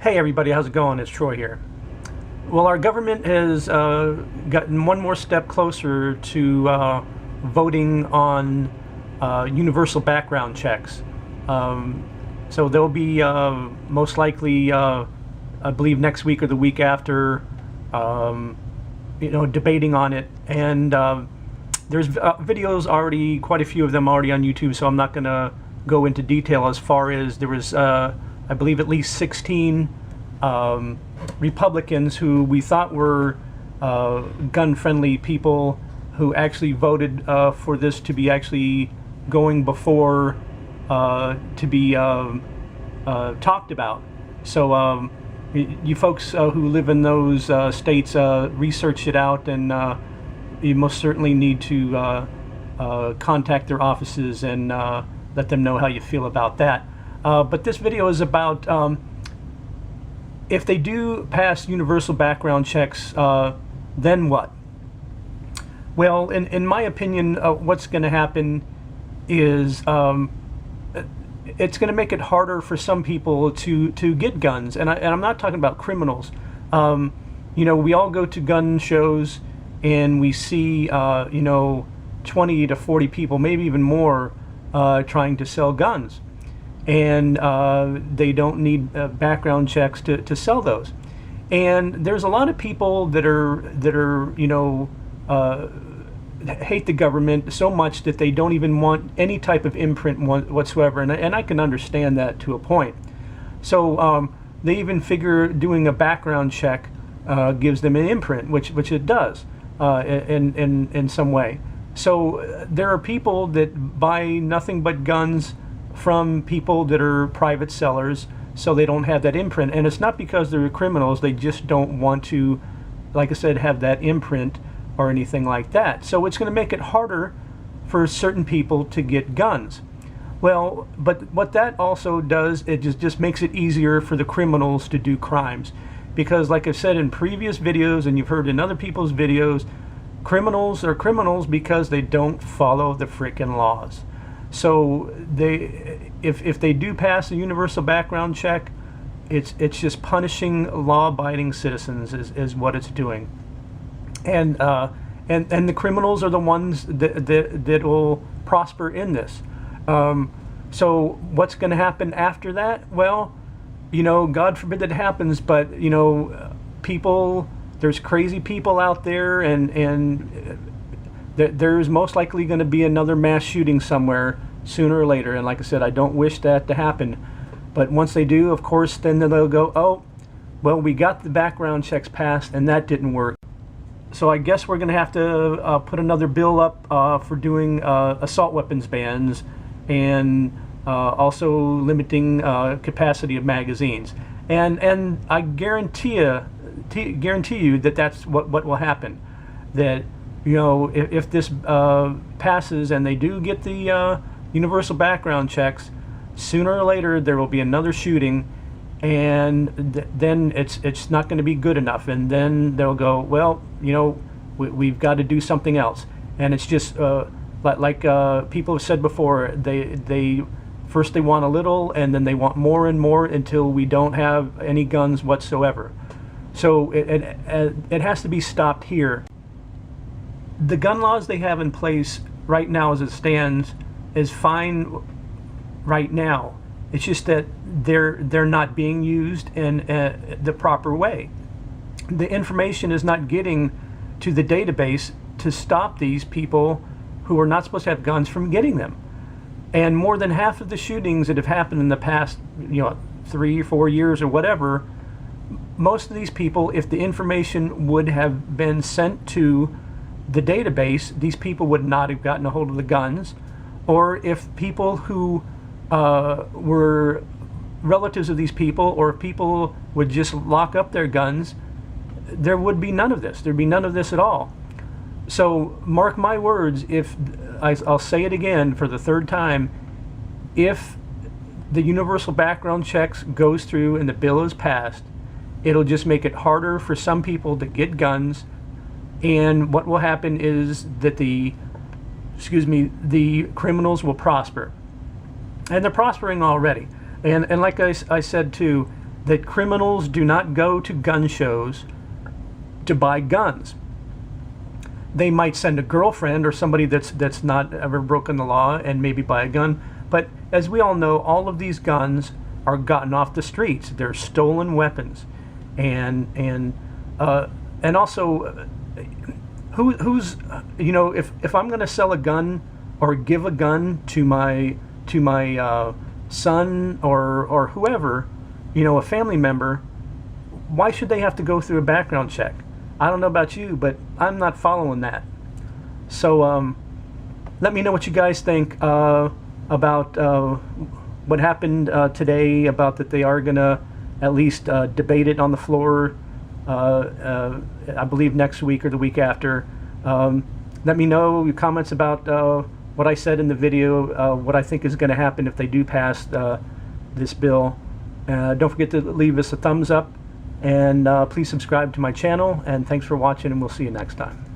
Hey everybody, how's it going? It's Troy here. Well, our government has gotten one more step closer to voting on universal background checks. So there'll be most likely, I believe, next week or the week after, debating on it. And there's videos already, quite a few of them already on YouTube, so I'm not going to go into detail as far as there was, I believe, at least 16 Republicans who we thought were gun-friendly people who actually voted for this to be actually going before to be talked about. So you folks who live in those states, research it out, and you most certainly need to contact their offices and let them know how you feel about that. But this video is about if they do pass universal background checks, then what? Well, in my opinion, what's going to happen is it's going to make it harder for some people to get guns, and I'm not talking about criminals. We all go to gun shows and we see 20 to 40 people, maybe even more, trying to sell guns. And they don't need background checks to sell those. And there's a lot of people that are hate the government so much that they don't even want any type of imprint whatsoever, and I can understand that to a point. So they even figure doing a background check gives them an imprint, which it does in some way. So there are people that buy nothing but guns from people that are private sellers, so they don't have that imprint. And it's not because they're criminals, they just don't want to, like I said, have that imprint or anything like that. So it's going to make it harder for certain people to get guns. Well, but what that also does, it just makes it easier for the criminals to do crimes. Because like I've said in previous videos, and you've heard in other people's videos, criminals are criminals because they don't follow the frickin' laws. So if they do pass a universal background check, it's just punishing law-abiding citizens is what it's doing, and the criminals are the ones that will prosper in this. So what's going to happen after that? Well, God forbid that happens, but people, there's crazy people out there, and there's most likely going to be another mass shooting somewhere sooner or later. And like I said, I don't wish that to happen. But once they do, of course, then they'll go, oh, well, we got the background checks passed and that didn't work. So I guess we're going to have to put another bill up for doing assault weapons bans and also limiting capacity of magazines. And I guarantee you that that's what will happen. That if this passes and they do get the universal background checks, sooner or later there will be another shooting, and then it's not going to be good enough, and then they'll go, well, we've got to do something else. And it's just like people have said before, they first they want a little, and then they want more and more until we don't have any guns whatsoever. So it has to be stopped here. The gun laws they have in place right now as it stands is fine right now. It's just that they're not being used in the proper way. The information is not getting to the database to stop these people who are not supposed to have guns from getting them. And more than half of the shootings that have happened in the past 3 or 4 years or whatever, most of these people, if the information would have been sent to the database, these people would not have gotten a hold of the guns. Or if people who were relatives of these people, or if people would just lock up their guns, there would be none of this. There'd be none of this at all. So mark my words, if I'll say it again for the third time, if the universal background checks goes through and the bill is passed, it'll just make it harder for some people to get guns. And what will happen is that the criminals will prosper. And they're prospering already. And like I said too, that criminals do not go to gun shows to buy guns. They might send a girlfriend or somebody that's not ever broken the law and maybe buy a gun. But as we all know, all of these guns are gotten off the streets. They're stolen weapons, and also, who's if I'm going to sell a gun or give a gun to my son or whoever, a family member, why should they have to go through a background check? I don't know about you, but I'm not following that. So let me know what you guys think about what happened today, about that they are going to at least debate it on the floor, I believe next week or the week after. Let me know your comments about what I said in the video, what I think is going to happen if they do pass this bill. Don't forget to leave us a thumbs up, and please subscribe to my channel, and thanks for watching, and we'll see you next time.